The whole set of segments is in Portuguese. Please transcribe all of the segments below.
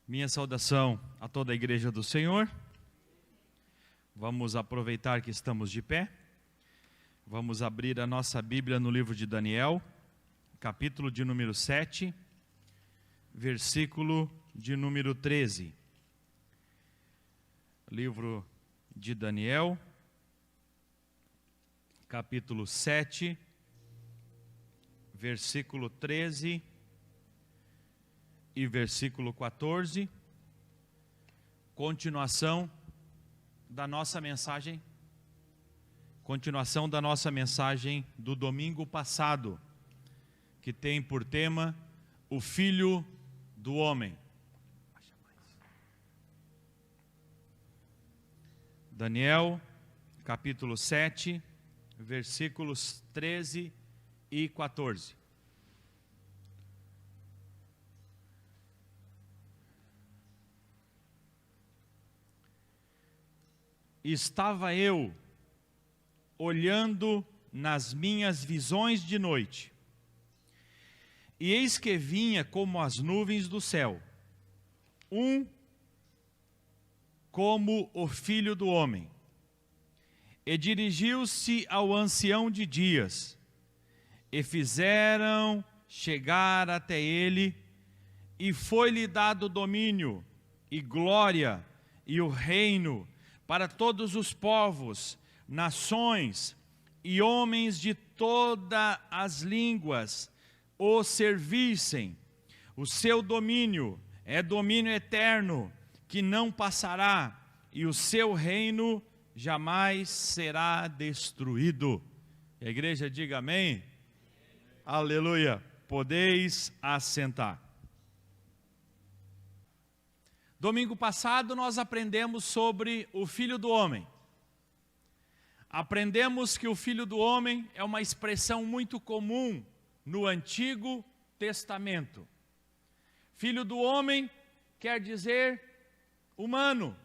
Minha saudação a toda a igreja do Senhor. Vamos aproveitar que estamos de pé. Vamos abrir a nossa Bíblia no livro de Daniel, capítulo de número 7, versículo de número 13. Livro de Daniel, capítulo 7, versículo 13 e versículo 14, continuação da nossa mensagem do domingo passado, que tem por tema o Filho do Homem. Daniel, capítulo 7, versículos 13 e 14. Estava eu olhando nas minhas visões de noite, e eis que vinha como as nuvens do céu, como o Filho do Homem, e dirigiu-se ao ancião de dias, e fizeram chegar até ele, e foi-lhe dado domínio, e glória, e o reino, para todos os povos, nações e homens de todas as línguas o servissem. O seu domínio é domínio eterno, que não passará, e o seu reino jamais será destruído. A igreja diga amém. Aleluia. Podeis assentar. Domingo passado nós aprendemos sobre o Filho do Homem. Aprendemos que o Filho do Homem é uma expressão muito comum no Antigo Testamento. Filho do Homem quer dizer humano,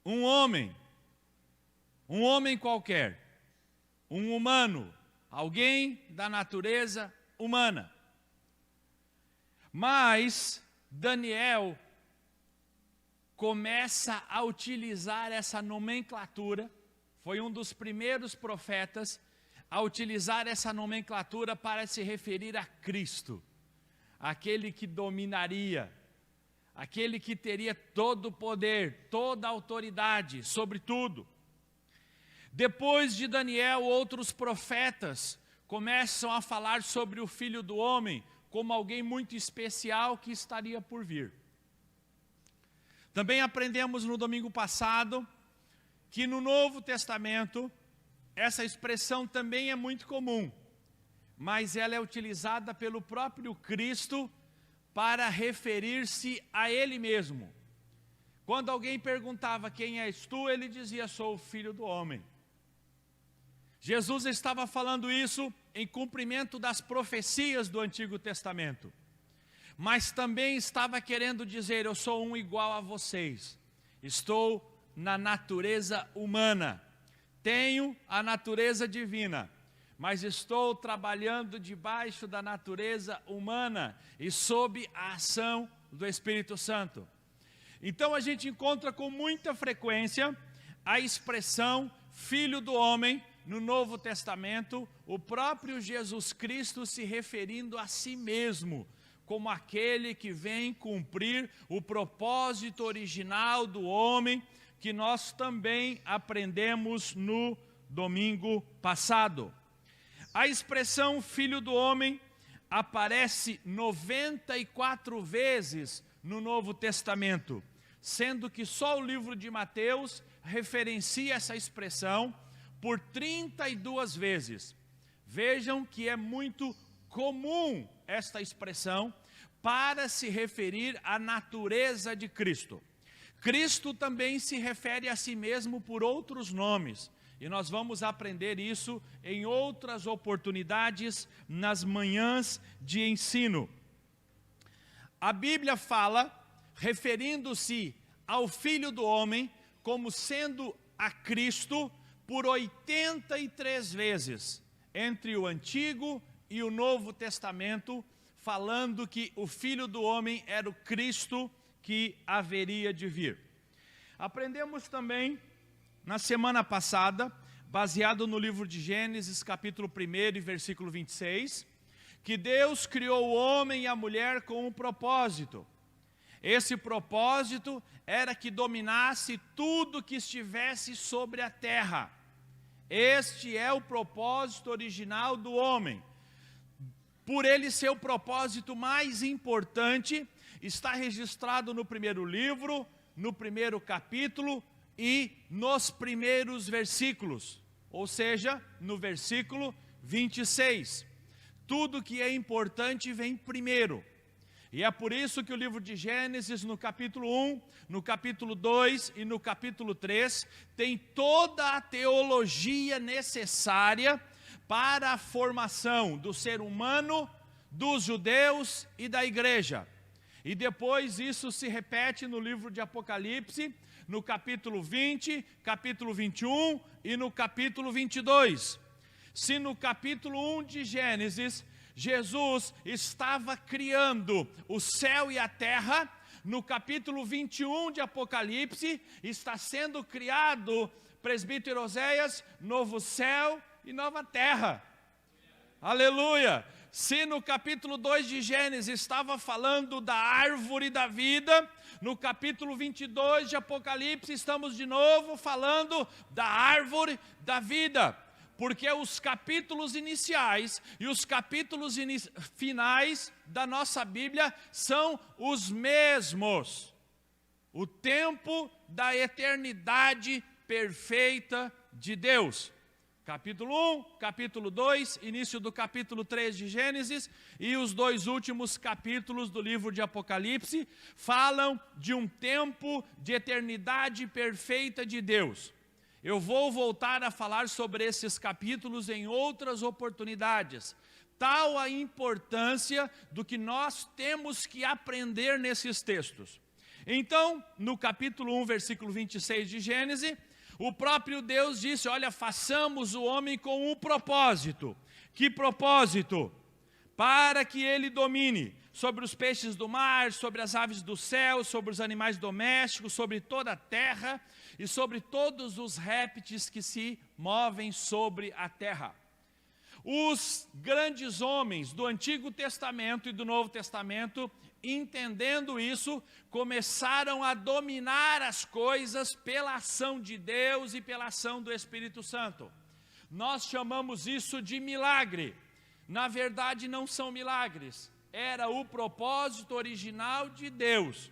um homem qualquer, um humano, alguém da natureza humana. Mas Daniel começa a utilizar essa nomenclatura, foi um dos primeiros profetas a utilizar essa nomenclatura para se referir a Cristo, aquele que dominaria, aquele que teria todo o poder, toda a autoridade sobre tudo. Depois de Daniel, outros profetas começam a falar sobre o Filho do Homem como alguém muito especial que estaria por vir. Também aprendemos no domingo passado que no Novo Testamento essa expressão também é muito comum, mas ela é utilizada pelo próprio Cristo para referir-se a Ele mesmo. Quando alguém perguntava quem és tu, ele dizia sou o Filho do Homem. Jesus estava falando isso em cumprimento das profecias do Antigo Testamento. Mas também estava querendo dizer, eu sou um igual a vocês. Estou na natureza humana. Tenho a natureza divina, mas estou trabalhando debaixo da natureza humana e sob a ação do Espírito Santo. Então a gente encontra com muita frequência a expressão Filho do Homem no Novo Testamento, o próprio Jesus Cristo se referindo a si mesmo, como aquele que vem cumprir o propósito original do homem, que nós também aprendemos no domingo passado. A expressão Filho do Homem aparece 94 vezes no Novo Testamento, sendo que só o livro de Mateus referencia essa expressão por 32 vezes. Vejam que é muito comum esta expressão para se referir à natureza de Cristo. Cristo também se refere a si mesmo por outros nomes, e nós vamos aprender isso em outras oportunidades nas manhãs de ensino. A Bíblia fala, referindo-se ao Filho do Homem, como sendo a Cristo por 83 vezes, entre o Antigo e o Novo Testamento, falando que o Filho do Homem era o Cristo que haveria de vir. Aprendemos também, na semana passada, baseado no livro de Gênesis, capítulo 1 e versículo 26, que Deus criou o homem e a mulher com um propósito. Esse propósito era que dominasse tudo que estivesse sobre a terra. Este é o propósito original do homem. Por ele ser o propósito mais importante, está registrado no primeiro livro, no primeiro capítulo e nos primeiros versículos, ou seja, no versículo 26. Tudo que é importante vem primeiro. E é por isso que o livro de Gênesis, no capítulo 1, no capítulo 2 e no capítulo 3, tem toda a teologia necessária para a formação do ser humano, dos judeus e da igreja. E depois isso se repete no livro de Apocalipse, no capítulo 20, capítulo 21 e no capítulo 22. Se no capítulo 1 de Gênesis, Jesus estava criando o céu e a terra, no capítulo 21 de Apocalipse, está sendo criado, presbítero Oséias, novo céu e nova terra. Aleluia! Se no capítulo 2 de Gênesis estava falando da árvore da vida, no capítulo 22 de Apocalipse estamos de novo falando da árvore da vida. Porque os capítulos iniciais e os capítulos finais da nossa Bíblia são os mesmos. O tempo da eternidade perfeita de Deus. Capítulo 1, capítulo 2, início do capítulo 3 de Gênesis e os dois últimos capítulos do livro de Apocalipse falam de um tempo de eternidade perfeita de Deus. Eu vou voltar a falar sobre esses capítulos em outras oportunidades. Tal a importância do que nós temos que aprender nesses textos. Então, no capítulo 1, versículo 26 de Gênesis, o próprio Deus disse, olha, façamos o homem com um propósito. Que propósito? Para que ele domine sobre os peixes do mar, sobre as aves do céu, sobre os animais domésticos, sobre toda a terra e sobre todos os répteis que se movem sobre a terra. Os grandes homens do Antigo Testamento e do Novo Testamento, entendendo isso, começaram a dominar as coisas pela ação de Deus e pela ação do Espírito Santo. Nós chamamos isso de milagre. Na verdade, não são milagres. Era o propósito original de Deus,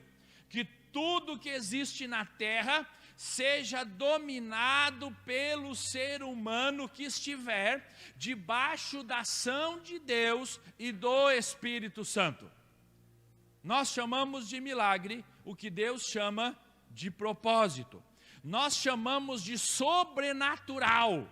que tudo que existe na terra seja dominado pelo ser humano que estiver debaixo da ação de Deus e do Espírito Santo. Nós chamamos de milagre o que Deus chama de propósito. Nós chamamos de sobrenatural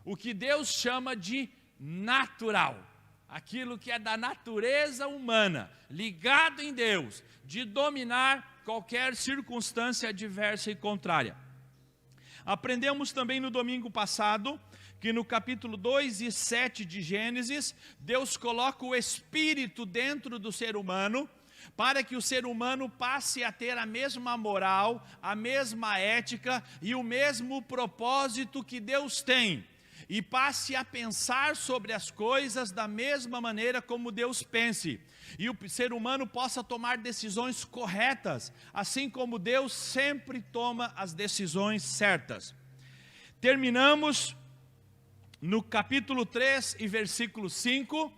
o que Deus chama de natural. Aquilo que é da natureza humana, ligado em Deus, de dominar qualquer circunstância adversa e contrária. Aprendemos também no domingo passado, que no capítulo 2 e 7 de Gênesis, Deus coloca o Espírito dentro do ser humano, para que o ser humano passe a ter a mesma moral, a mesma ética e o mesmo propósito que Deus tem. E passe a pensar sobre as coisas da mesma maneira como Deus pense. E o ser humano possa tomar decisões corretas, assim como Deus sempre toma as decisões certas. Terminamos no capítulo 3 e versículo 5,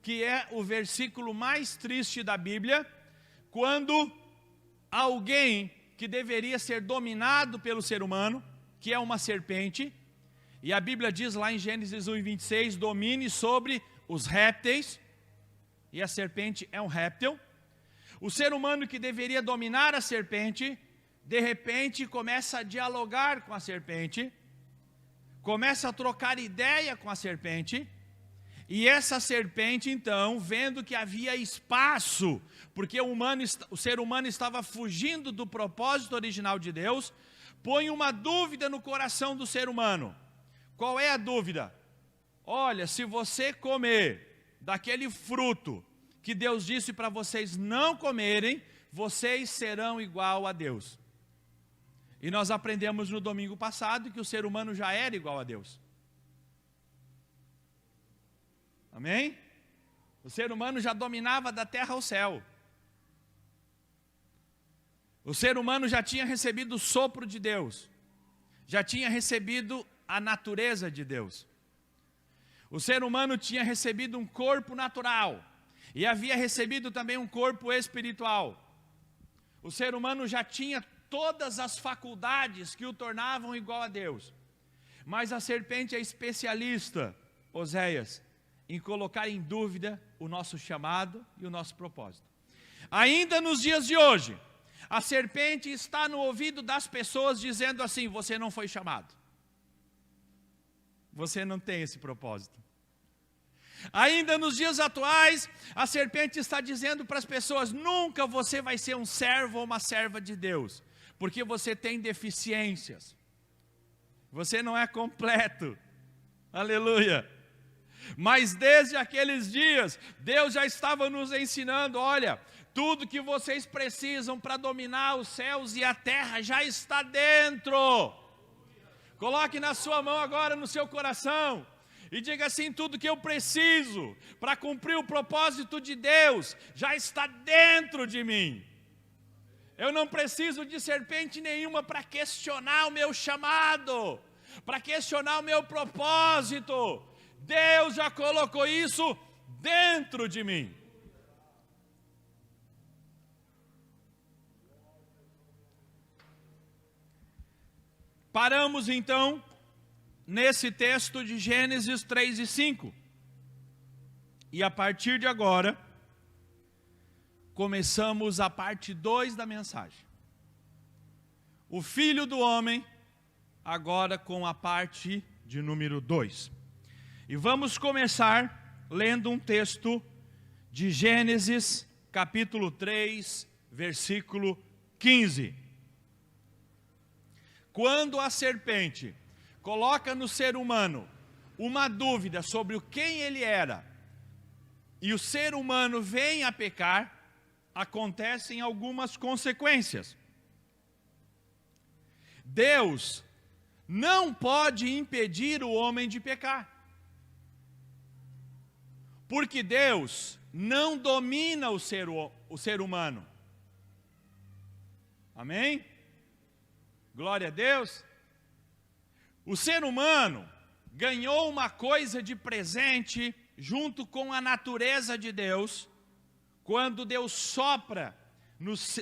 que é o versículo mais triste da Bíblia, quando alguém que deveria ser dominado pelo ser humano, que é uma serpente, e a Bíblia diz lá em Gênesis 1:26, domine sobre os répteis, e a serpente é um réptil. O ser humano que deveria dominar a serpente, de repente começa a dialogar com a serpente, começa a trocar ideia com a serpente, e essa serpente então, vendo que havia espaço, porque o ser humano estava fugindo do propósito original de Deus, põe uma dúvida no coração do ser humano. Qual é a dúvida? Olha, se você comer daquele fruto que Deus disse para vocês não comerem, vocês serão igual a Deus. E nós aprendemos no domingo passado que o ser humano já era igual a Deus. Amém? O ser humano já dominava da terra ao céu. O ser humano já tinha recebido o sopro de Deus. Já tinha recebido a natureza de Deus. O ser humano tinha recebido um corpo natural. E havia recebido também um corpo espiritual. O ser humano já tinha todas as faculdades que o tornavam igual a Deus. Mas a serpente é especialista, Oséias, em colocar em dúvida o nosso chamado e o nosso propósito. Ainda nos dias de hoje, a serpente está no ouvido das pessoas dizendo assim: você não foi chamado. Você não tem esse propósito. Ainda nos dias atuais, a serpente está dizendo para as pessoas: nunca você vai ser um servo ou uma serva de Deus, porque você tem deficiências. Você não é completo. Aleluia. Mas desde aqueles dias, Deus já estava nos ensinando: olha, tudo que vocês precisam para dominar os céus e a terra já está dentro. Coloque na sua mão agora, no seu coração, e diga assim: tudo que eu preciso para cumprir o propósito de Deus já está dentro de mim. Eu não preciso de serpente nenhuma para questionar o meu chamado, para questionar o meu propósito. Deus já colocou isso dentro de mim. Paramos então nesse texto de Gênesis 3 e 5. E a partir de agora, começamos a parte 2 da mensagem. O Filho do Homem, agora com a parte de número 2. E vamos começar lendo um texto de Gênesis, capítulo 3, versículo 15. Quando a serpente coloca no ser humano uma dúvida sobre quem ele era, e o ser humano vem a pecar, acontecem algumas consequências. Deus não pode impedir o homem de pecar, porque Deus não domina o ser humano. Amém? Glória a Deus. O ser humano ganhou uma coisa de presente junto com a natureza de Deus, quando Deus sopra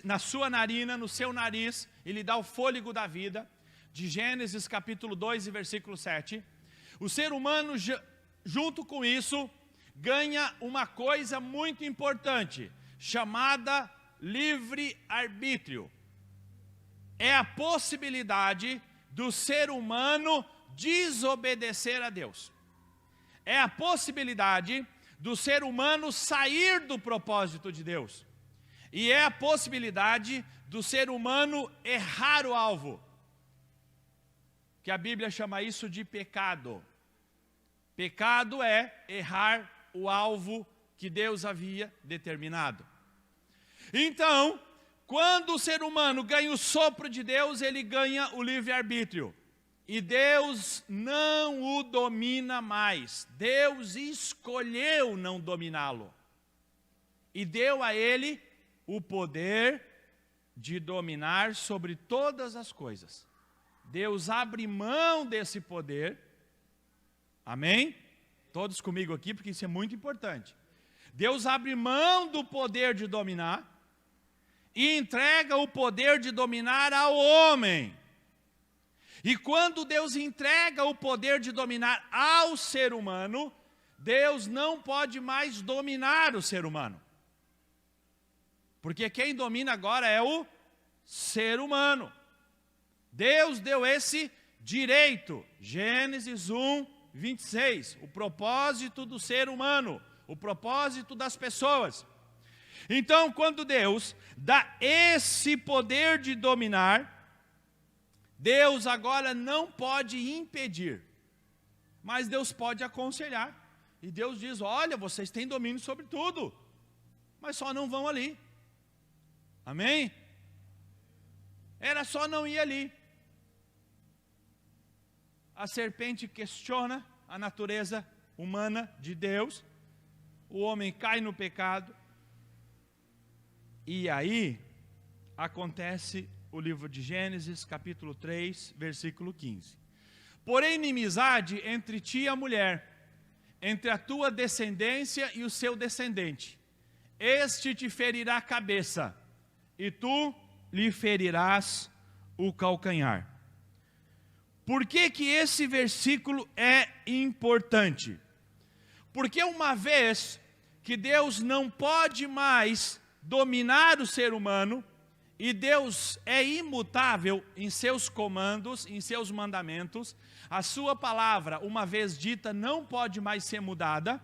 na sua narina, no seu nariz, e lhe dá o fôlego da vida, de Gênesis capítulo 2 e versículo 7. O ser humano, junto com isso, ganha uma coisa muito importante, chamada livre-arbítrio. É a possibilidade do ser humano desobedecer a Deus. É a possibilidade do ser humano sair do propósito de Deus. E é a possibilidade do ser humano errar o alvo, que a Bíblia chama isso de pecado. Pecado é errar o alvo que Deus havia determinado. Então, quando o ser humano ganha o sopro de Deus, ele ganha o livre-arbítrio. E Deus não o domina mais. Deus escolheu não dominá-lo. E deu a ele o poder de dominar sobre todas as coisas. Deus abre mão desse poder. Amém? Todos comigo aqui, porque isso é muito importante. Deus abre mão do poder de dominar e entrega o poder de dominar ao homem. E quando Deus entrega o poder de dominar ao ser humano, Deus não pode mais dominar o ser humano. Porque quem domina agora é o ser humano. Deus deu esse direito. Gênesis 1, 26. O propósito do ser humano, o propósito das pessoas. Então, quando Deus dá esse poder de dominar, Deus agora não pode impedir, mas Deus pode aconselhar. E Deus diz: olha, vocês têm domínio sobre tudo. mas só não vão ali. Amém? Era só não ir ali. A serpente questiona a natureza humana de Deus. O homem cai no pecado. E aí acontece o livro de Gênesis, capítulo 3, versículo 15. Porém, inimizade entre ti e a mulher, entre a tua descendência e o seu descendente. Este te ferirá a cabeça, e tu lhe ferirás o calcanhar. Por que que esse versículo é importante? Porque uma vez que Deus não pode mais dominar o ser humano, e Deus é imutável em seus comandos, em seus mandamentos, a sua palavra, uma vez dita, não pode mais ser mudada.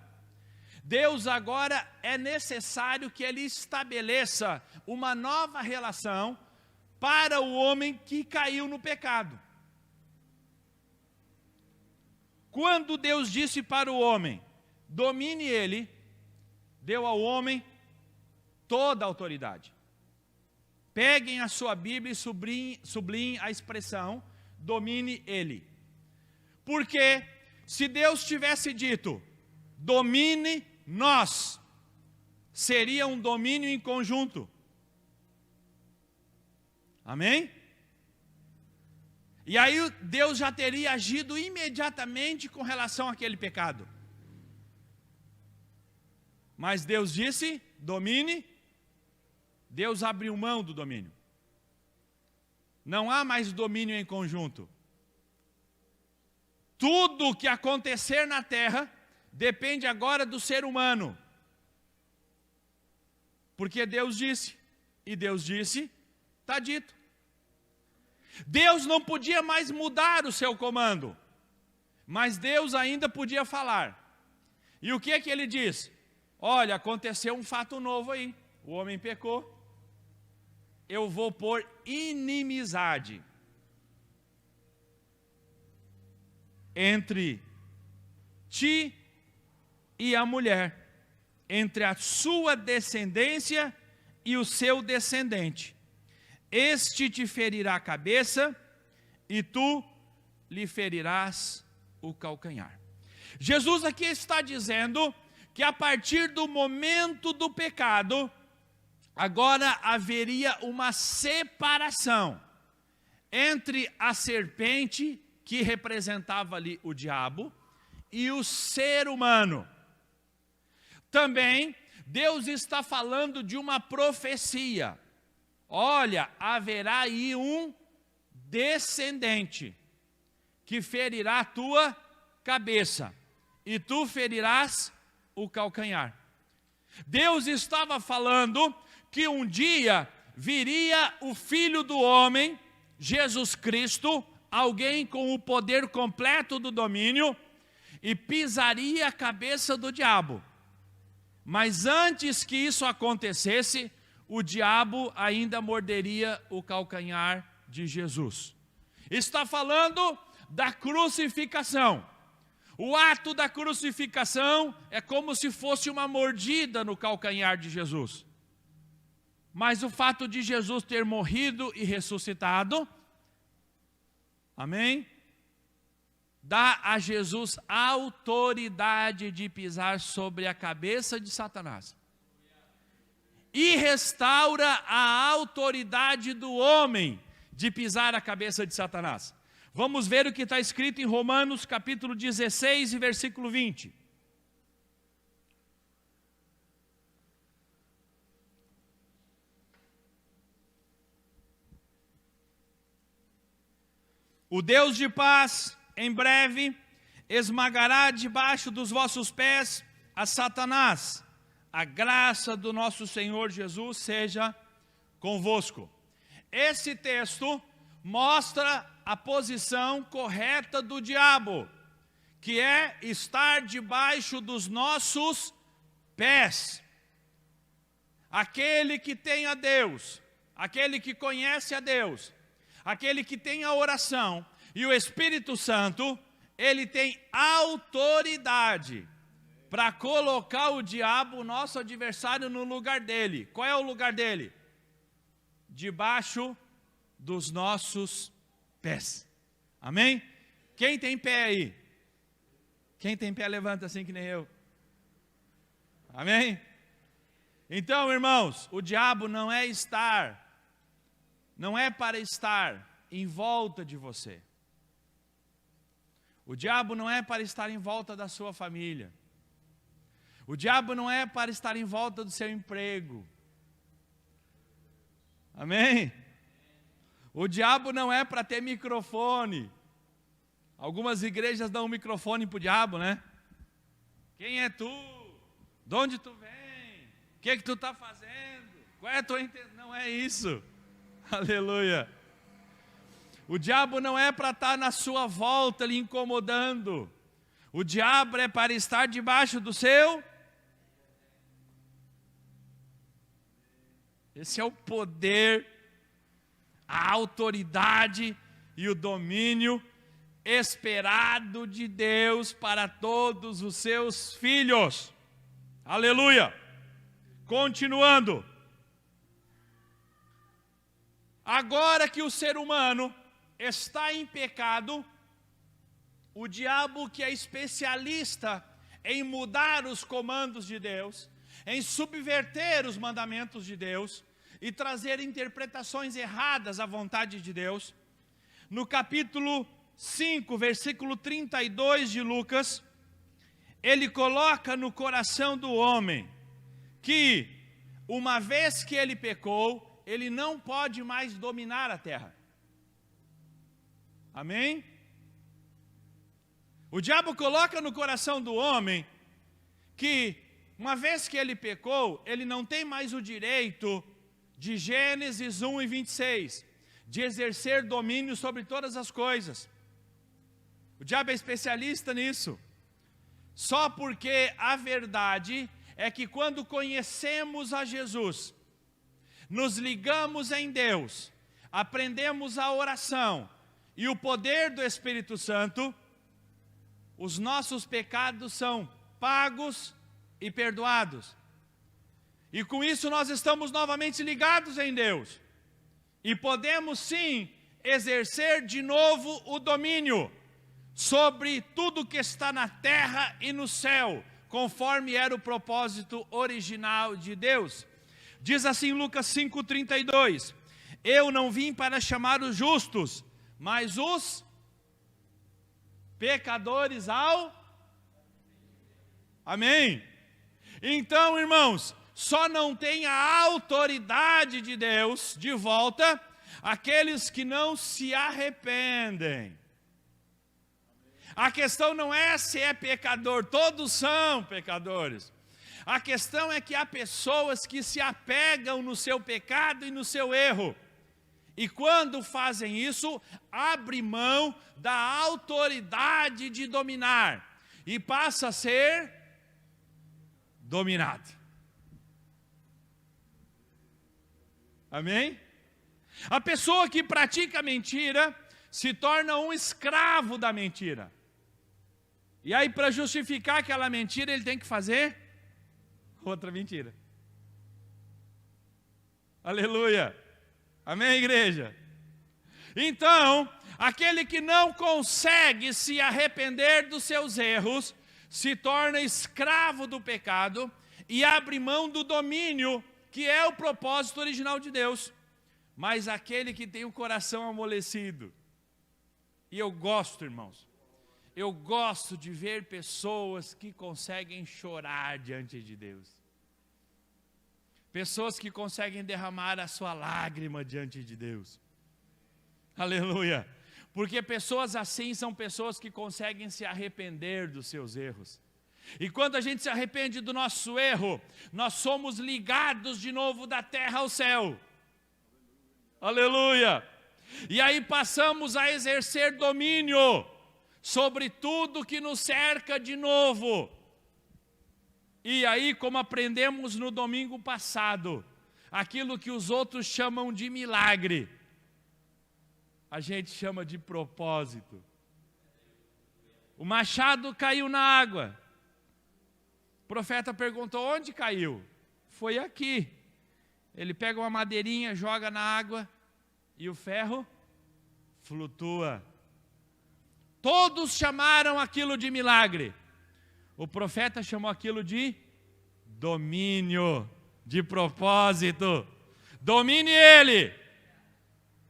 Deus agora é necessário que Ele estabeleça uma nova relação para o homem que caiu no pecado. Quando Deus disse para o homem, domine ele, deu ao homem toda a autoridade. Peguem a sua Bíblia e sublinhem a expressão, domine ele. Porque se Deus tivesse dito, domine nós, seria um domínio em conjunto. Amém? E aí Deus já teria agido imediatamente com relação àquele pecado. Mas Deus disse, domine. Deus abriu mão do domínio. Não há mais domínio em conjunto. Tudo que acontecer na terra depende agora do ser humano. Porque Deus disse, e Deus disse, está dito. Deus não podia mais mudar o seu comando, mas Deus ainda podia falar. E o que é que ele diz? Olha, aconteceu um fato novo aí, o homem pecou, eu vou pôr inimizade entre ti e a mulher, entre a sua descendência e o seu descendente. Este te ferirá a cabeça, e tu lhe ferirás o calcanhar. Jesus aqui está dizendo que a partir do momento do pecado, agora haveria uma separação entre a serpente, que representava ali o diabo, e o ser humano. Também, Deus está falando de uma profecia. Olha, haverá aí um descendente que ferirá a tua cabeça, e tu ferirás o calcanhar. Deus estava falando que um dia viria o Filho do Homem, Jesus Cristo, alguém com o poder completo do domínio, e pisaria a cabeça do diabo. Mas antes que isso acontecesse, o diabo ainda morderia o calcanhar de Jesus. Está falando da crucificação. O ato da crucificação é como se fosse uma mordida no calcanhar de Jesus. Mas o fato de Jesus ter morrido e ressuscitado, amém? Dá a Jesus a autoridade de pisar sobre a cabeça de Satanás. E restaura a autoridade do homem de pisar a cabeça de Satanás. Vamos ver o que está escrito em Romanos capítulo 16 e versículo 20. O Deus de paz, em breve, esmagará debaixo dos vossos pés a Satanás. A graça do nosso Senhor Jesus seja convosco. Esse texto mostra a posição correta do diabo, que é estar debaixo dos nossos pés. Aquele que tem a Deus, aquele que conhece a Deus, aquele que tem a oração e o Espírito Santo, ele tem autoridade para colocar o diabo, o nosso adversário, no lugar dele. Qual é o lugar dele? Debaixo dos nossos pés. Amém? Quem tem pé aí? Quem tem pé, levanta assim que nem eu. Amém? Então, irmãos, o diabo não é para estar em volta de você. O diabo não é para estar em volta da sua família. O diabo não é para estar em volta do seu emprego. Amém? O diabo não é para ter microfone. Algumas igrejas dão um microfone para o diabo, né? Quem é tu? De onde tu vem? O que tu está fazendo? Qual é a tua intenção? Não é isso. Aleluia. O diabo não é para estar na sua volta lhe incomodando. O diabo é para estar debaixo do seu. Esse é o poder, a autoridade e o domínio esperado de Deus para todos os seus filhos. Aleluia. Continuando. Agora que o ser humano está em pecado, o diabo, que é especialista em mudar os comandos de Deus, em subverter os mandamentos de Deus e trazer interpretações erradas à vontade de Deus, no capítulo 5, versículo 32 de Lucas, ele coloca no coração do homem que, uma vez que ele pecou, ele não pode mais dominar a terra. Amém? O diabo coloca no coração do homem que, uma vez que ele pecou, ele não tem mais o direito de Gênesis 1 e 26, de exercer domínio sobre todas as coisas. O diabo é especialista nisso. Só porque a verdade é que quando conhecemos a Jesus, nos ligamos em Deus, aprendemos a oração e o poder do Espírito Santo, os nossos pecados são pagos e perdoados. E com isso nós estamos novamente ligados em Deus. E podemos sim exercer de novo o domínio sobre tudo que está na terra e no céu, conforme era o propósito original de Deus. Diz assim Lucas 5,32: eu não vim para chamar os justos, mas os pecadores ao... Amém? Então, irmãos, só não tem a autoridade de Deus de volta aqueles que não se arrependem. A questão não é se é pecador, todos são pecadores. A questão é que há pessoas que se apegam no seu pecado e no seu erro. E quando fazem isso, abrem mão da autoridade de dominar e passa a ser dominado. Amém? A pessoa que pratica a mentira se torna um escravo da mentira. E aí, para justificar aquela mentira, ele tem que fazer outra mentira. Aleluia. Amém, igreja? Então, aquele que não consegue se arrepender dos seus erros, se torna escravo do pecado e abre mão do domínio, que é o propósito original de Deus. Mas aquele que tem o coração amolecido, e eu gosto, irmãos, eu gosto de ver pessoas que conseguem chorar diante de Deus. Pessoas que conseguem derramar a sua lágrima diante de Deus. Aleluia. Porque pessoas assim são pessoas que conseguem se arrepender dos seus erros. E quando a gente se arrepende do nosso erro, nós somos ligados de novo da terra ao céu. Aleluia. E aí passamos a exercer domínio sobre tudo que nos cerca de novo. E aí, como aprendemos no domingo passado, aquilo que os outros chamam de milagre, a gente chama de propósito. O machado caiu na água. profeta perguntou: onde caiu? Foi aqui. Ele pega uma madeirinha, joga na água e o ferro flutua. Todos chamaram aquilo de milagre. O profeta chamou aquilo de domínio, de propósito. Domine ele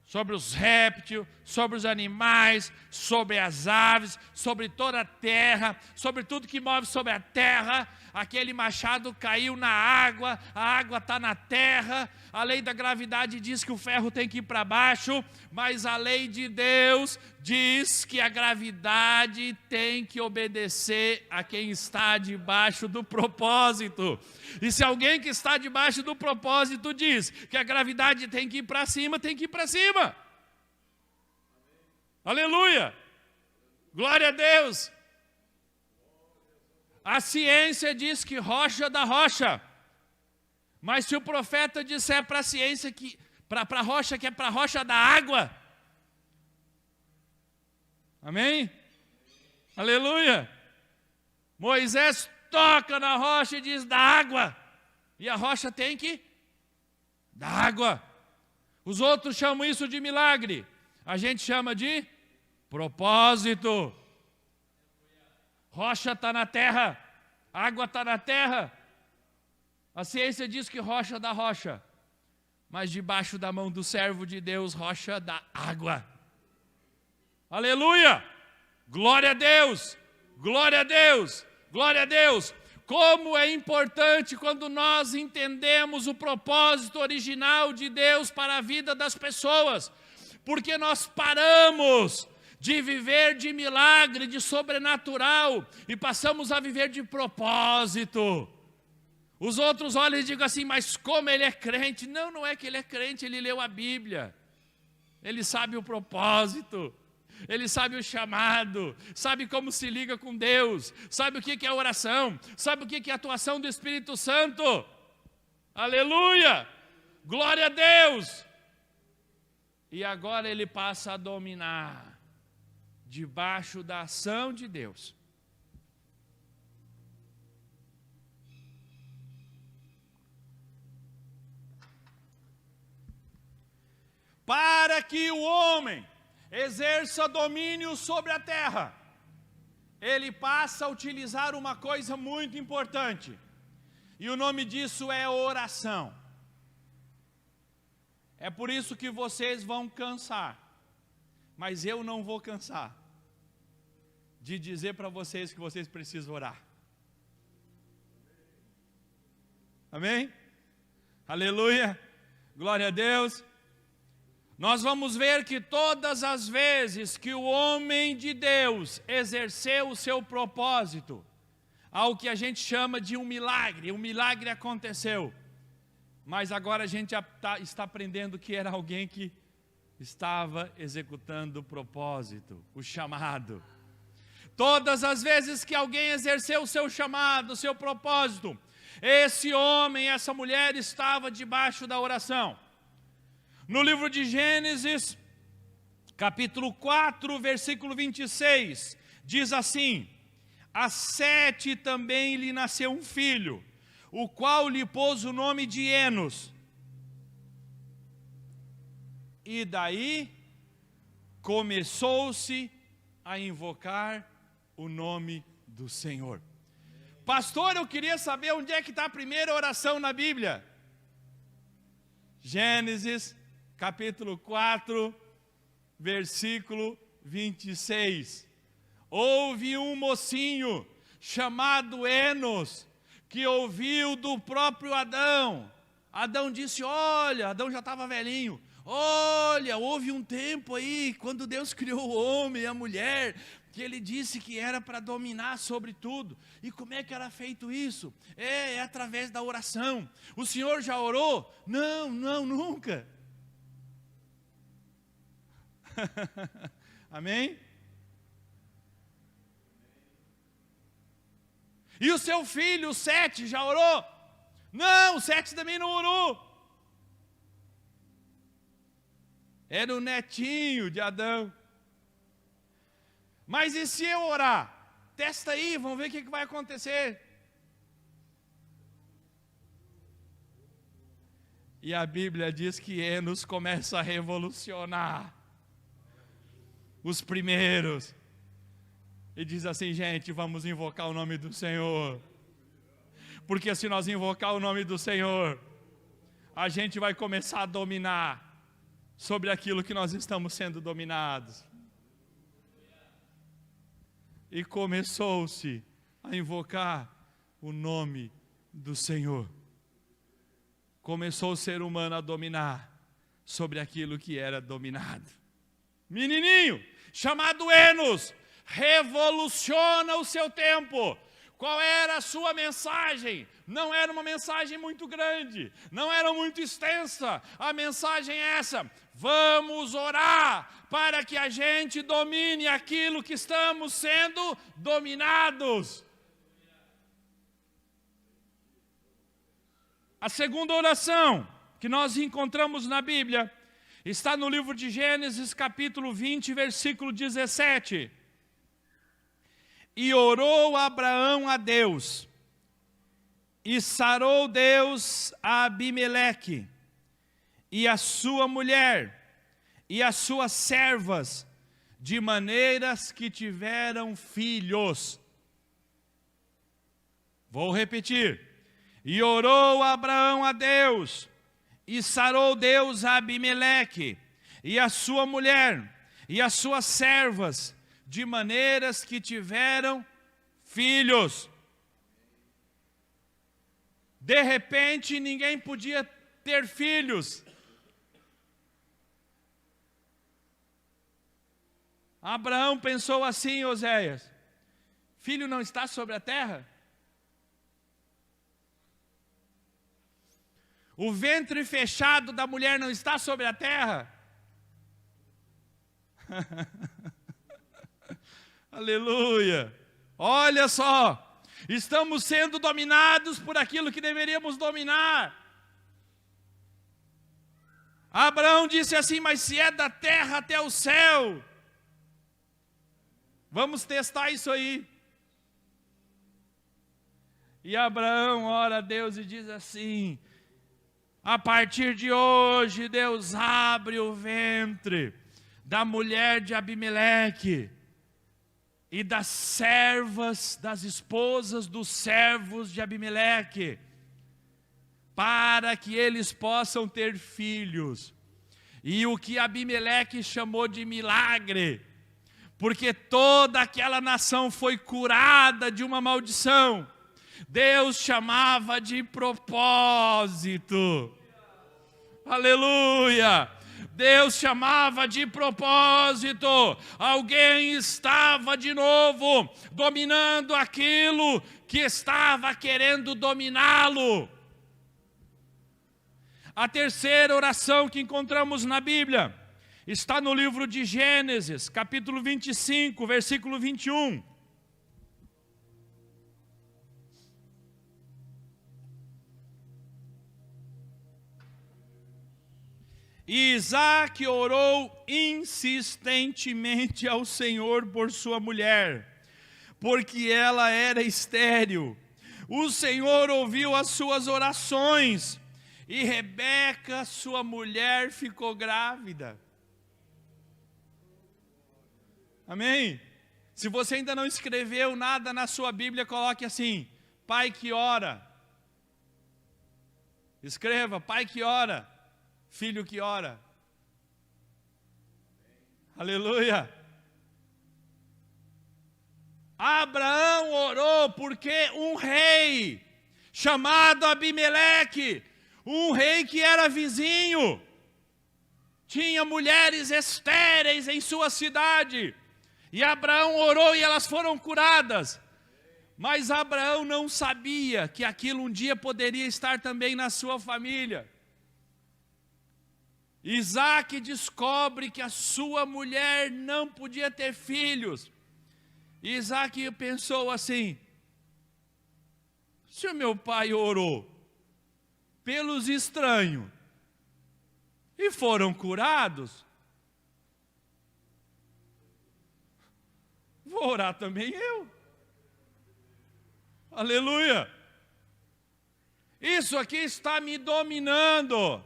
sobre os répteis, sobre os animais, sobre as aves, sobre toda a terra, sobre tudo que move sobre a terra. Aquele machado caiu na água, a água está na terra. A lei da gravidade diz que o ferro tem que ir para baixo, mas a lei de Deus diz que a gravidade tem que obedecer a quem está debaixo do propósito. E se alguém que está debaixo do propósito diz que a gravidade tem que ir para cima, tem que ir para cima. Aleluia! Glória a Deus! A ciência diz que rocha dá rocha. Mas se o profeta disser para a ciência que para a rocha que é para a rocha da água, amém? Aleluia! Moisés toca na rocha e diz: da água. E a rocha tem que dar água. Os outros chamam isso de milagre. A gente chama de propósito. Rocha está na terra, água está na terra. A ciência diz que rocha dá rocha, mas debaixo da mão do servo de Deus, rocha dá água. Aleluia! Glória a Deus! Glória a Deus! Glória a Deus! Como é importante quando nós entendemos o propósito original de Deus para a vida das pessoas, porque nós paramos de viver de milagre, de sobrenatural, e passamos a viver de propósito. Os outros olham e dizem assim: mas como ele é crente? Não, não é que ele é crente, ele leu a Bíblia. Ele sabe o propósito, ele sabe o chamado, sabe como se liga com Deus, sabe o que é oração, sabe o que é a atuação do Espírito Santo. Aleluia! Glória a Deus! E agora ele passa a dominar debaixo da ação de Deus. Para que o homem exerça domínio sobre a terra, ele passa a utilizar uma coisa muito importante, e o nome disso é oração. É por isso que vocês vão cansar, mas eu não vou cansar de dizer para vocês que vocês precisam orar. Amém? Aleluia! Glória a Deus! Nós vamos ver que todas as vezes que o homem de Deus exerceu o seu propósito, ao que a gente chama de um milagre aconteceu. Mas agora a gente já está aprendendo que era alguém que estava executando o propósito, o chamado. Todas as vezes que alguém exerceu o seu chamado, o seu propósito, esse homem, essa mulher estava debaixo da oração. No livro de Gênesis, capítulo 4, versículo 26, diz assim: a Sete também lhe nasceu um filho, o qual lhe pôs o nome de Enos. E daí começou-se a invocar o nome do Senhor. Pastor, eu queria saber onde é que está a primeira oração na Bíblia. Gênesis, capítulo 4, versículo 26. Houve um mocinho chamado Enos, que ouviu do próprio Adão. Adão disse: olha, Adão já estava velhinho. Olha, houve um tempo aí, quando Deus criou o homem e a mulher, que ele disse que era para dominar sobre tudo. E como é que era feito isso? É através da oração. O Senhor já orou? Não, nunca. Amém? E o seu filho, o Sete, já orou? Não, o Sete também não orou. Era o netinho de Adão. Mas e se eu orar? Testa aí, vamos ver o que vai acontecer. E a Bíblia diz que Enos começa a revolucionar os primeiros. E diz assim: gente, vamos invocar o nome do Senhor. Porque se nós invocar o nome do Senhor, a gente vai começar a dominar sobre aquilo que nós estamos sendo dominados. E começou-se a invocar o nome do Senhor. Começou o ser humano a dominar sobre aquilo que era dominado. Menininho, chamado Enos, revoluciona o seu tempo. Qual era a sua mensagem? Não era uma mensagem muito grande, não era muito extensa. A mensagem é essa: vamos orar para que a gente domine aquilo que estamos sendo dominados. A segunda oração que nós encontramos na Bíblia está no livro de Gênesis, capítulo 20, versículo 17. E orou Abraão a Deus, e sarou Deus a Abimeleque, e a sua mulher, e as suas servas, de maneiras que tiveram filhos. Vou repetir. E orou Abraão a Deus, e sarou Deus a Abimeleque, e a sua mulher, e as suas servas, de maneiras que tiveram filhos. De repente, ninguém podia ter filhos. Abraão pensou assim, Oséias: filho não está sobre a terra? O ventre fechado da mulher não está sobre a terra? Aleluia! Olha só, estamos sendo dominados por aquilo que deveríamos dominar. Abraão disse assim: mas se é da terra até o céu, vamos testar isso aí. E Abraão ora a Deus e diz assim: a partir de hoje, Deus abre o ventre da mulher de Abimeleque e das servas, das esposas dos servos de Abimeleque, para que eles possam ter filhos. E o que Abimeleque chamou de milagre, porque toda aquela nação foi curada de uma maldição, Deus chamava de propósito. Aleluia! Deus chamava de propósito. Alguém estava de novo dominando aquilo que estava querendo dominá-lo. A terceira oração que encontramos na Bíblia está no livro de Gênesis, capítulo 25, versículo 21. E Isaac orou insistentemente ao Senhor por sua mulher, porque ela era estéril. O Senhor ouviu as suas orações, e Rebeca, sua mulher, ficou grávida. Amém? Se você ainda não escreveu nada na sua Bíblia, coloque assim: pai que ora. Escreva: pai que ora, filho que ora. Aleluia. Abraão orou porque um rei chamado Abimeleque, um rei que era vizinho, tinha mulheres estéreis em sua cidade. E Abraão orou e elas foram curadas. Mas Abraão não sabia que aquilo um dia poderia estar também na sua família. Isaac descobre que a sua mulher não podia ter filhos. Isaac pensou assim: se o meu pai orou pelos estranhos e foram curados, vou orar também eu. Aleluia. Isso aqui está me dominando.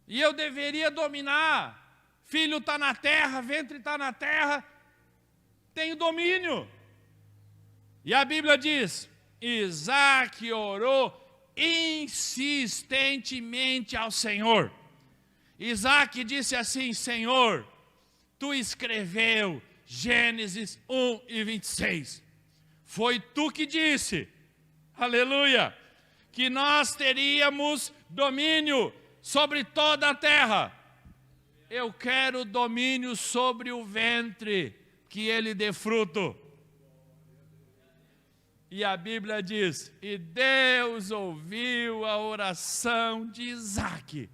E eu deveria dominar. Filho está na terra, ventre está na terra, tenho domínio. E a Bíblia diz, Isaac orou insistentemente ao Senhor. Isaac disse assim, Senhor, tu escreveu Gênesis 1:26. Foi tu que disse, aleluia, que nós teríamos domínio sobre toda a terra. Eu quero domínio sobre o ventre, que ele dê fruto. E a Bíblia diz, e Deus ouviu a oração de Isaac.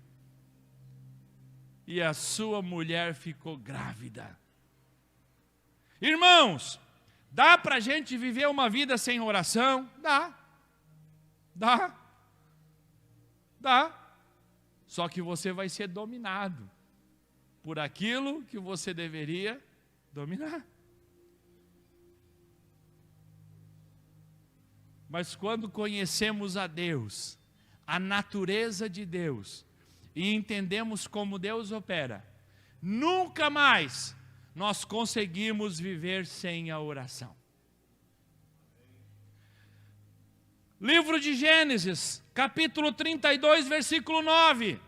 E a sua mulher ficou grávida. Irmãos, dá para a gente viver uma vida sem oração? Dá. Só que você vai ser dominado por aquilo que você deveria dominar. Mas quando conhecemos a Deus, a natureza de Deus, e entendemos como Deus opera, nunca mais nós conseguimos viver sem a oração. Livro de Gênesis, capítulo 32, versículo 9.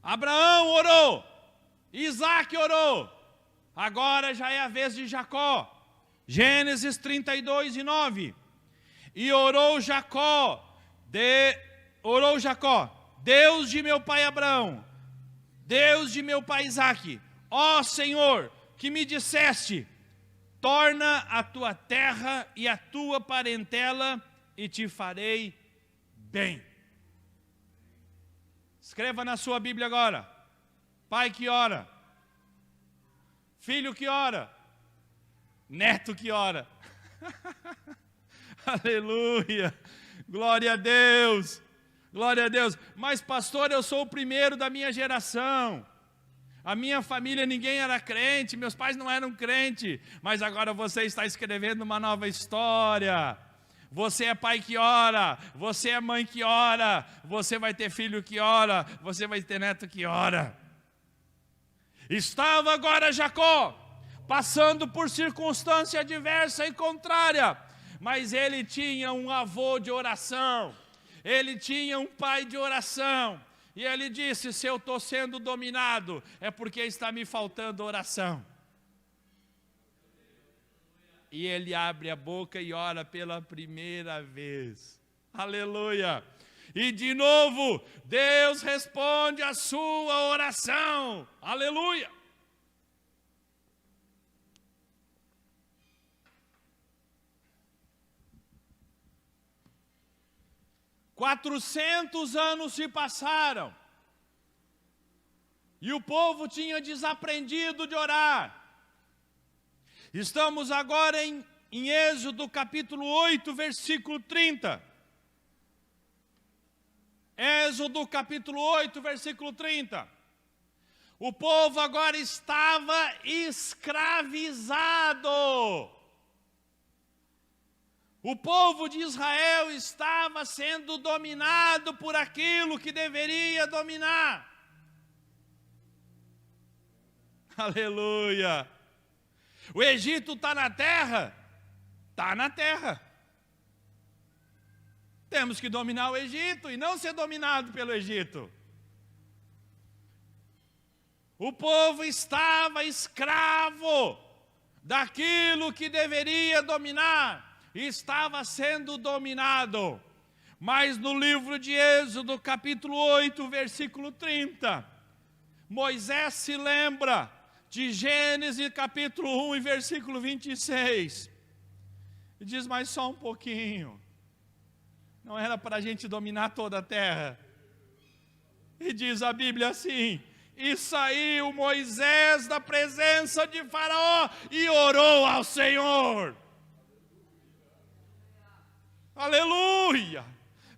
Abraão orou, Isaac orou, agora já é a vez de Jacó. Gênesis 32 e 9. E orou Jacó, Deus de meu pai Abraão, Deus de meu pai Isaque, ó Senhor, que me disseste, torna a tua terra e a tua parentela, e te farei bem. Escreva na sua Bíblia agora, pai que ora, filho que ora, neto que ora. Aleluia, glória a Deus, glória a Deus. Mas pastor, eu sou o primeiro da minha geração, a minha família ninguém era crente, meus pais não eram crentes, mas agora você está escrevendo uma nova história. Você é pai que ora, você é mãe que ora, você vai ter filho que ora, você vai ter neto que ora. Estava agora Jacó passando por circunstância adversa e contrária, mas ele tinha um avô de oração, ele tinha um pai de oração, e ele disse, se eu estou sendo dominado, é porque está me faltando oração. E ele abre a boca e ora pela primeira vez, aleluia, e de novo, Deus responde a sua oração, aleluia. Quatrocentos anos se passaram, e o povo tinha desaprendido de orar. Estamos agora em Êxodo capítulo 8, versículo 30. Êxodo capítulo 8, versículo 30. O povo agora estava escravizado. O povo de Israel estava sendo dominado por aquilo que deveria dominar. Aleluia! O Egito está na terra? Está na terra. Temos que dominar o Egito e não ser dominado pelo Egito. O povo estava escravo daquilo que deveria dominar, e estava sendo dominado. Mas no livro de Êxodo, capítulo 8, versículo 30, Moisés se lembra de Gênesis capítulo 1 e versículo 26, e diz, mas só um pouquinho, não era para a gente dominar toda a terra. E diz a Bíblia assim, e saiu Moisés da presença de Faraó e orou ao Senhor. Aleluia,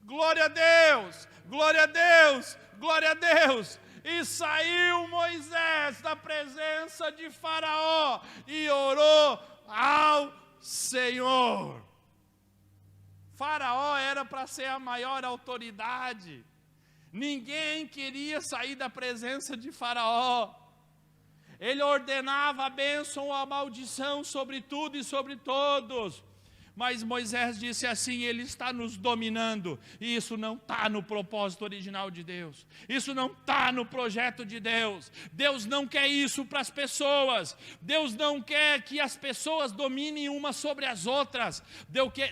glória a Deus, glória a Deus, glória a Deus. E saiu Moisés da presença de Faraó e orou ao Senhor. Faraó era para ser a maior autoridade, Ninguém queria sair da presença de Faraó. Ele ordenava a bênção ou a maldição sobre tudo e sobre todos. Mas Moisés disse assim: ele está nos dominando, e isso não está no propósito original de Deus, isso não está no projeto de Deus. Deus não quer isso para as pessoas, Deus não quer que as pessoas dominem umas sobre as outras,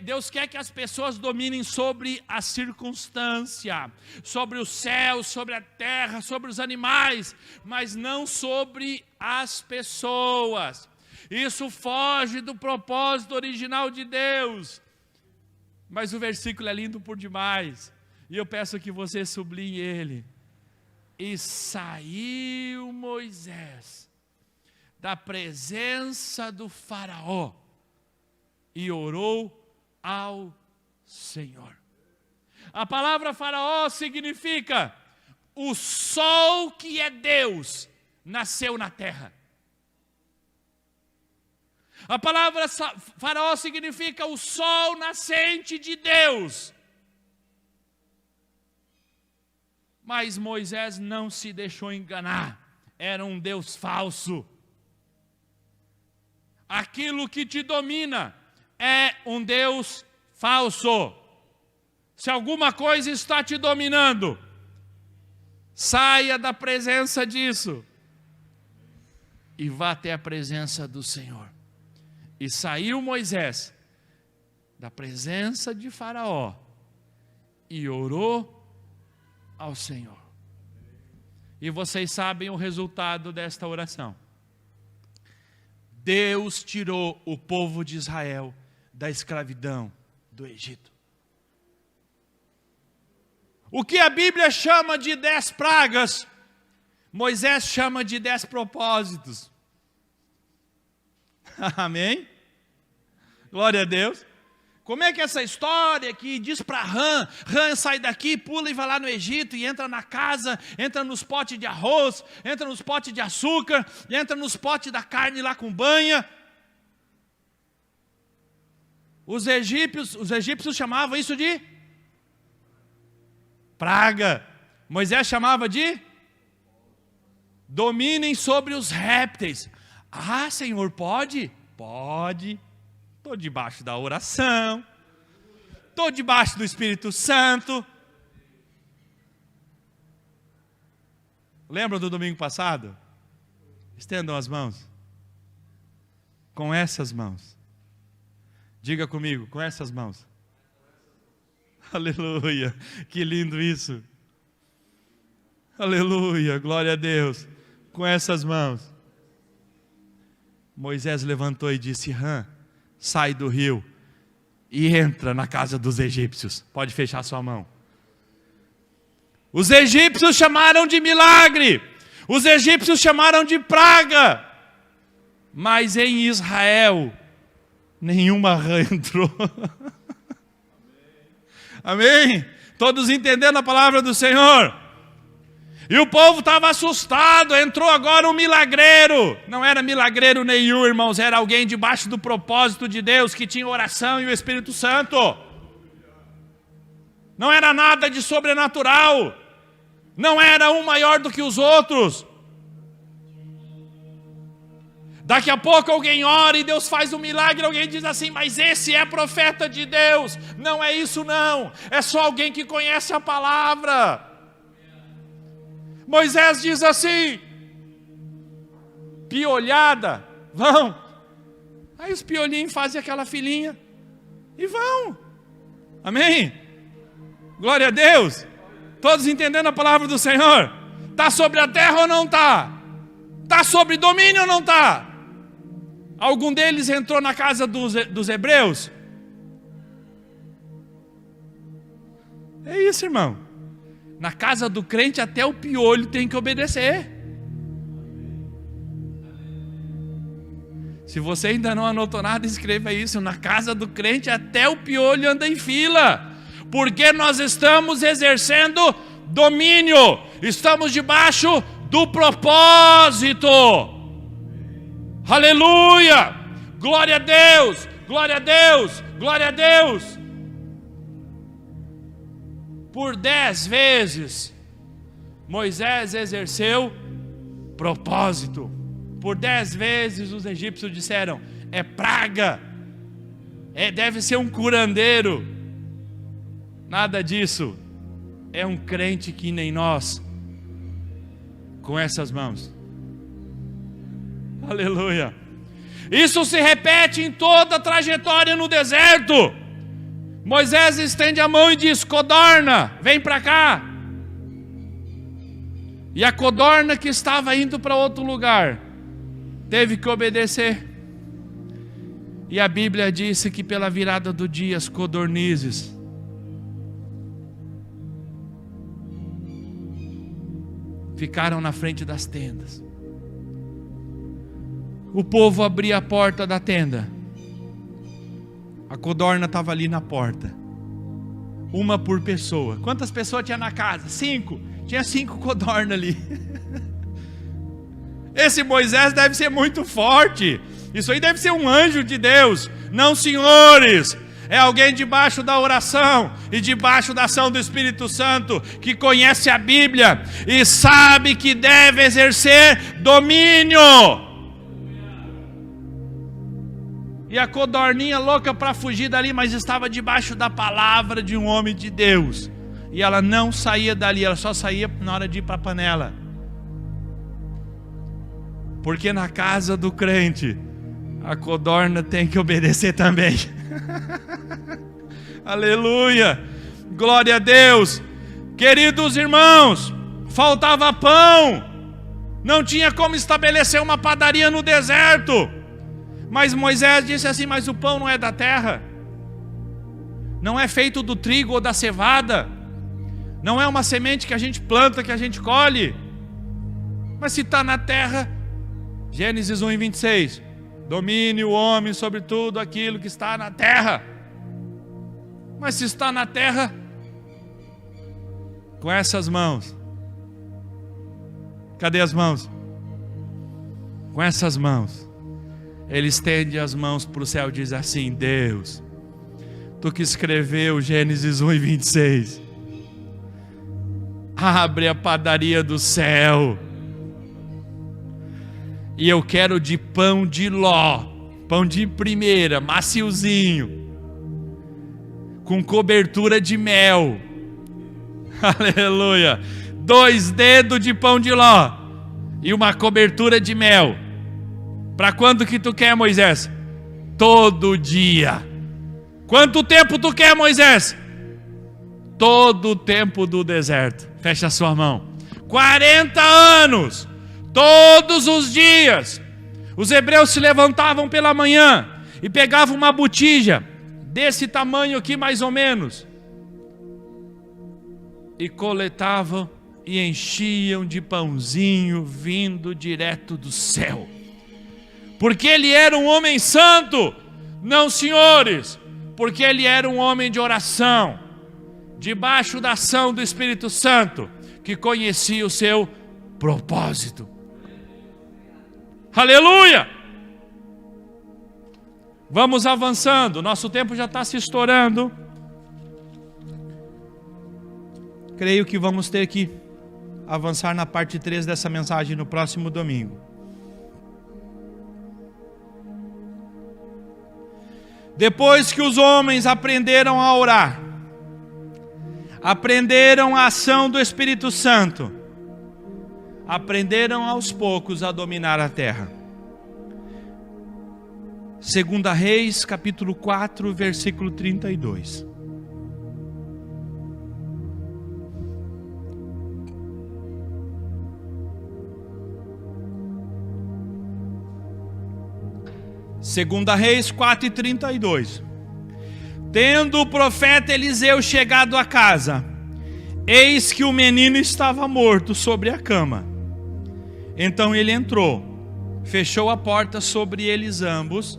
Deus quer que as pessoas dominem sobre a circunstância, sobre o céu, sobre a terra, sobre os animais, mas não sobre as pessoas. Isso foge do propósito original de Deus. Mas o versículo é lindo por demais, e eu peço que você sublinhe ele. E saiu Moisés da presença do Faraó e orou ao Senhor. A palavra Faraó significa: o sol que é Deus nasceu na terra. A palavra Faraó significa o sol nascente de Deus. Mas Moisés não se deixou enganar. Era um Deus falso. Aquilo que te domina é um Deus falso. Se alguma coisa está te dominando, saia da presença disso e vá até a presença do Senhor. E saiu Moisés da presença de Faraó e orou ao Senhor. E vocês sabem o resultado desta oração. Deus tirou o povo de Israel da escravidão do Egito. O que a Bíblia chama de 10 pragas, Moisés chama de 10 propósitos. Amém? Glória a Deus. Como é que essa história que diz para Rã sai daqui, pula e vai lá no Egito e entra na casa, entra nos potes de arroz, entra nos potes de açúcar, entra nos potes da carne lá com banha. Os egípcios chamavam isso de praga. Moisés chamava de dominem sobre os répteis. Ah, Senhor, pode? Pode. Estou debaixo da oração. Estou debaixo do Espírito Santo. Lembra do domingo passado? Estendam as mãos. Com essas mãos. Diga comigo, com essas mãos. Aleluia. Que lindo isso. Aleluia. Glória a Deus. Com essas mãos. Moisés levantou e disse: Rã, sai do rio e entra na casa dos egípcios. Pode fechar sua mão. Os egípcios chamaram de milagre. Os egípcios chamaram de praga. Mas em Israel, nenhuma rã entrou. Amém? Todos entendendo a palavra do Senhor? E o povo estava assustado, entrou agora um milagreiro. Não era milagreiro nenhum, irmãos, era alguém debaixo do propósito de Deus, que tinha oração e o Espírito Santo. Não era nada de sobrenatural. Não era um maior do que os outros. Daqui a pouco alguém ora e Deus faz um milagre, alguém diz assim: mas esse é profeta de Deus. Não é isso não, é só alguém que conhece a palavra. Moisés diz assim: piolhada, vão. Aí os piolinhos fazem aquela filinha e vão. Amém? Glória a Deus. Todos entendendo a palavra do Senhor? Está sobre a terra ou não está? Está sobre domínio ou não está? Algum deles entrou na casa dos hebreus? É isso, irmão. Na casa do crente até o piolho tem que obedecer. Se você ainda não anotou nada, escreva isso. Na casa do crente até o piolho anda em fila. Porque nós estamos exercendo domínio. Estamos debaixo do propósito. Aleluia! Glória a Deus! Glória a Deus! Glória a Deus! Por 10 vezes Moisés exerceu propósito. Por 10 vezes os egípcios disseram: é praga, deve ser um curandeiro. Nada disso. É um crente que nem nós, com essas mãos. Aleluia. Isso se repete em toda a trajetória no deserto. Moisés estende a mão e diz: codorna, vem para cá. E a codorna que estava indo para outro lugar teve que obedecer. E a Bíblia disse que pela virada do dia as codornizes ficaram na frente das tendas. O povo abria a porta da tenda, a codorna estava ali na porta, uma por pessoa. Quantas pessoas tinha na casa? 5. Tinha 5 codornas ali. Esse Moisés deve ser muito forte. Isso aí deve ser um anjo de Deus. Não, senhores, é alguém debaixo da oração e debaixo da ação do Espírito Santo, que conhece a Bíblia e sabe que deve exercer domínio. E a codorninha louca para fugir dali, mas estava debaixo da palavra de um homem de Deus. E ela não saía dali, ela só saía na hora de ir para a panela. Porque na casa do crente, a codorna tem que obedecer também. Aleluia, glória a Deus. Queridos irmãos, faltava pão, não tinha como estabelecer uma padaria no deserto. Mas Moisés disse assim: mas o pão não é da terra, não é feito do trigo ou da cevada, não é uma semente que a gente planta, que a gente colhe. Mas se está na terra, Gênesis 1:26, domine o homem sobre tudo aquilo que está na terra. Mas se está na terra, com essas mãos, cadê as mãos? Com essas mãos, ele estende as mãos para o céu e diz assim: Deus, tu que escreveu Gênesis 1:26, abre a padaria do céu, e eu quero de pão de ló, pão de primeira, maciozinho, com cobertura de mel. Aleluia. 2 dedos de pão de ló e uma cobertura de mel. Para quando que tu quer, Moisés? Todo dia. Quanto tempo tu quer, Moisés? Todo o tempo do deserto. Fecha a sua mão. 40 anos. Todos os dias. Os hebreus se levantavam pela manhã e pegavam uma botija desse tamanho aqui mais ou menos, e coletavam e enchiam de pãozinho vindo direto do céu. Porque ele era um homem santo? Não, senhores, porque ele era um homem de oração, debaixo da ação do Espírito Santo, que conhecia o seu propósito. Aleluia! Vamos avançando, nosso tempo já está se estourando. Creio que vamos ter que avançar na parte 3 dessa mensagem no próximo domingo. Depois que os homens aprenderam a orar, aprenderam a ação do Espírito Santo, aprenderam aos poucos a dominar a terra. 2 Reis, capítulo 4, versículo 32. Segunda Reis 4:32. Tendo o profeta Eliseu chegado à casa, eis que o menino estava morto sobre a cama. Então ele entrou, fechou a porta sobre eles ambos.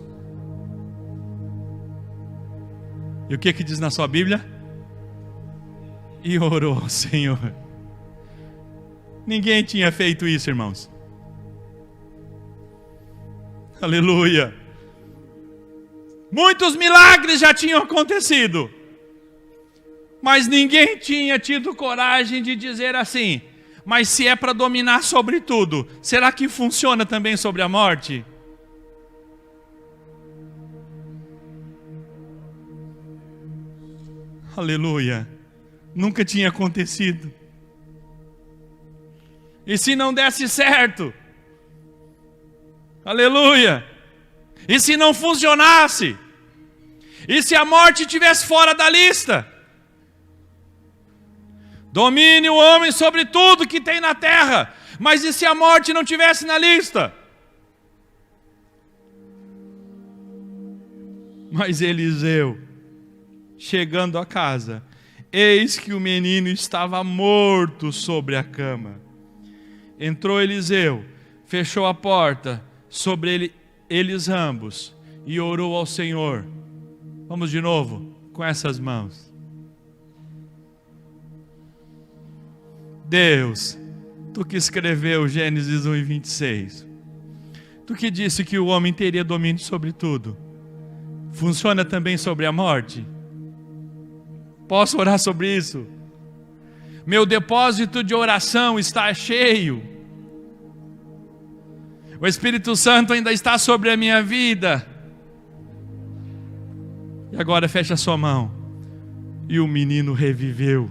E o que diz na sua Bíblia? E orou ao Senhor. Ninguém tinha feito isso, irmãos. Aleluia. Muitos milagres já tinham acontecido, mas ninguém tinha tido coragem de dizer assim: Mas se é para dominar sobre tudo, será que funciona também sobre a morte? Aleluia. Nunca tinha acontecido. E se não desse certo? Aleluia. E se não funcionasse? E se a morte estivesse fora da lista? Domine o homem sobre tudo que tem na terra. Mas e se a morte não estivesse na lista? Mas Eliseu, chegando a casa, eis que o menino estava morto sobre a cama. Entrou Eliseu, fechou a porta sobre eles ambos e orou ao Senhor. Vamos de novo com essas mãos. Deus, Tu que escreveu Gênesis 1:26, Tu que disse que o homem teria domínio sobre tudo, funciona também sobre a morte? Posso orar sobre isso? Meu depósito de oração está cheio. O Espírito Santo ainda está sobre a minha vida. E agora fecha a sua mão. E o menino reviveu.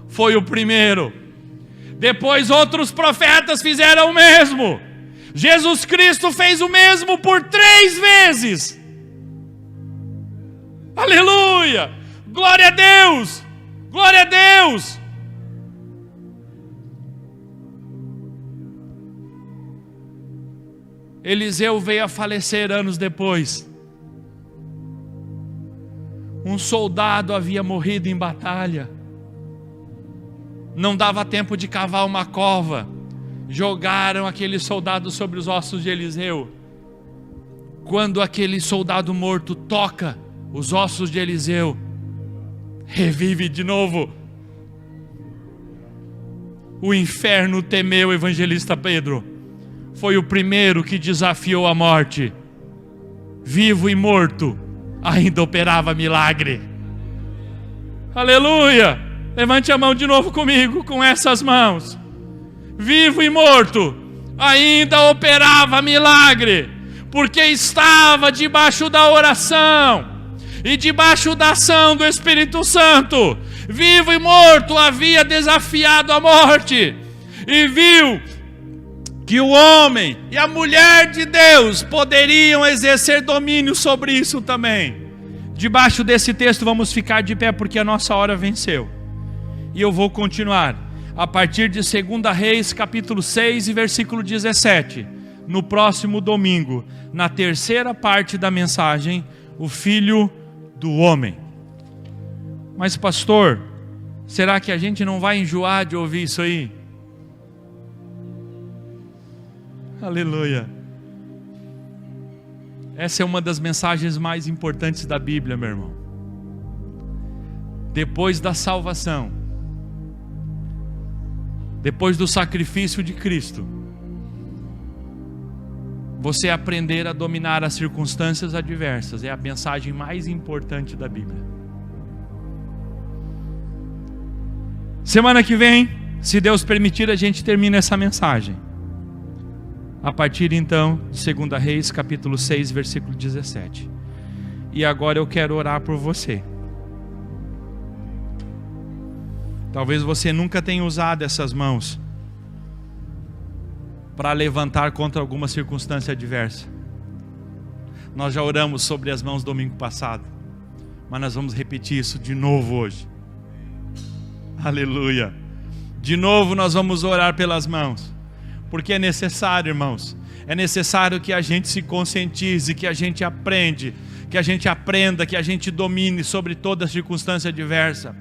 Foi o primeiro. Depois outros profetas fizeram o mesmo. Jesus Cristo fez o mesmo por 3 vezes. Aleluia! Glória a Deus! Glória a Deus! Eliseu veio a falecer anos depois. Um soldado havia morrido em batalha. Não dava tempo de cavar uma cova. Jogaram aquele soldado sobre os ossos de Eliseu. Quando aquele soldado morto toca os ossos de Eliseu, revive de novo. O inferno temeu o evangelista Pedro. Foi o primeiro que desafiou a morte. Vivo e morto, ainda operava milagre. Aleluia! Levante a mão de novo comigo, com essas mãos. Vivo e morto, ainda operava milagre, porque estava debaixo da oração e debaixo da ação do Espírito Santo. Vivo e morto, havia desafiado a morte e viu que o homem e a mulher de Deus poderiam exercer domínio sobre isso também. Debaixo desse texto vamos ficar de pé, porque a nossa hora venceu. E eu vou continuar a partir de 2 Reis capítulo 6 e versículo 17. No próximo domingo, na terceira parte da mensagem, o Filho do Homem. Mas pastor, será que a gente não vai enjoar de ouvir isso aí? Aleluia. Essa é uma das mensagens mais importantes da Bíblia, meu irmão. Depois da salvação, depois do sacrifício de Cristo, você aprender a dominar as circunstâncias adversas é a mensagem mais importante da Bíblia. Semana que vem, se Deus permitir, a gente termina essa mensagem. A partir então de 2 Reis capítulo 6, versículo 17. E agora eu quero orar por você. Talvez você nunca tenha usado essas mãos para levantar contra alguma circunstância adversa. Nós já oramos sobre as mãos domingo passado, mas nós vamos repetir isso de novo hoje. Aleluia. De novo nós vamos orar pelas mãos. Porque é necessário, irmãos, é necessário que a gente se conscientize, que a gente aprenda, que a gente domine sobre toda circunstância adversa.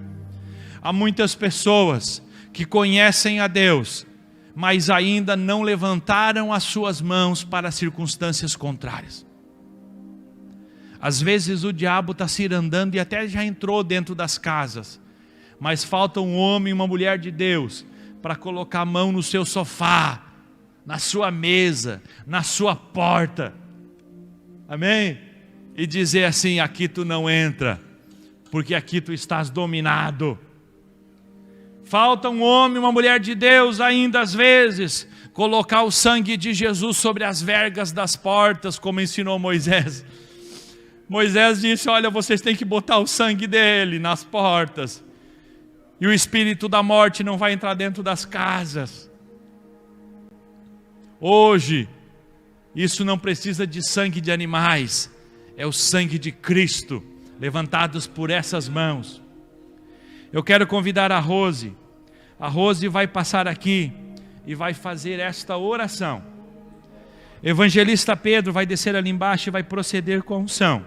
Há muitas pessoas que conhecem a Deus, mas ainda não levantaram as suas mãos para circunstâncias contrárias. Às vezes o diabo está cirandando e até já entrou dentro das casas, mas falta um homem e uma mulher de Deus para colocar a mão no seu sofá, na sua mesa, na sua porta, amém? E dizer assim: aqui tu não entra, porque aqui tu estás dominado. Falta um homem, uma mulher de Deus ainda às vezes colocar o sangue de Jesus sobre as vergas das portas, como ensinou Moisés. Moisés disse, olha, vocês têm que botar o sangue dele nas portas. E o espírito da morte não vai entrar dentro das casas. Hoje, isso não precisa de sangue de animais. É o sangue de Cristo, levantados por essas mãos. Eu quero convidar a Rose. A Rose vai passar aqui e vai fazer esta oração. Evangelista Pedro vai descer ali embaixo e vai proceder com a unção.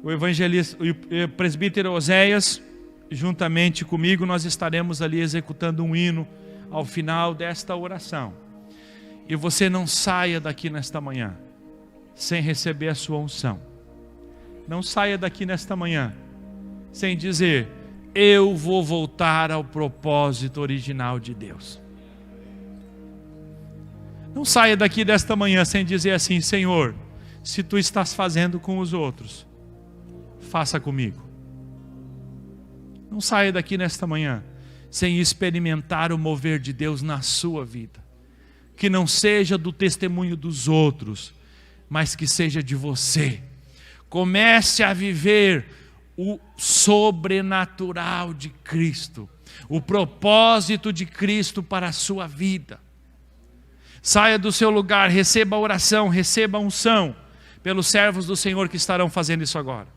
O presbítero Oséias, juntamente comigo, nós estaremos ali executando um hino ao final desta oração. E você não saia daqui nesta manhã sem receber a sua unção. Não saia daqui nesta manhã sem dizer, eu vou voltar ao propósito original de Deus. Não saia daqui desta manhã sem dizer assim, Senhor, se tu estás fazendo com os outros, faça comigo. Não saia daqui nesta manhã sem experimentar o mover de Deus na sua vida. Que não seja do testemunho dos outros, mas que seja de você. Comece a viver o sobrenatural de Cristo, o propósito de Cristo para a sua vida. Saia do seu lugar, receba a oração, receba a unção pelos servos do Senhor que estarão fazendo isso agora.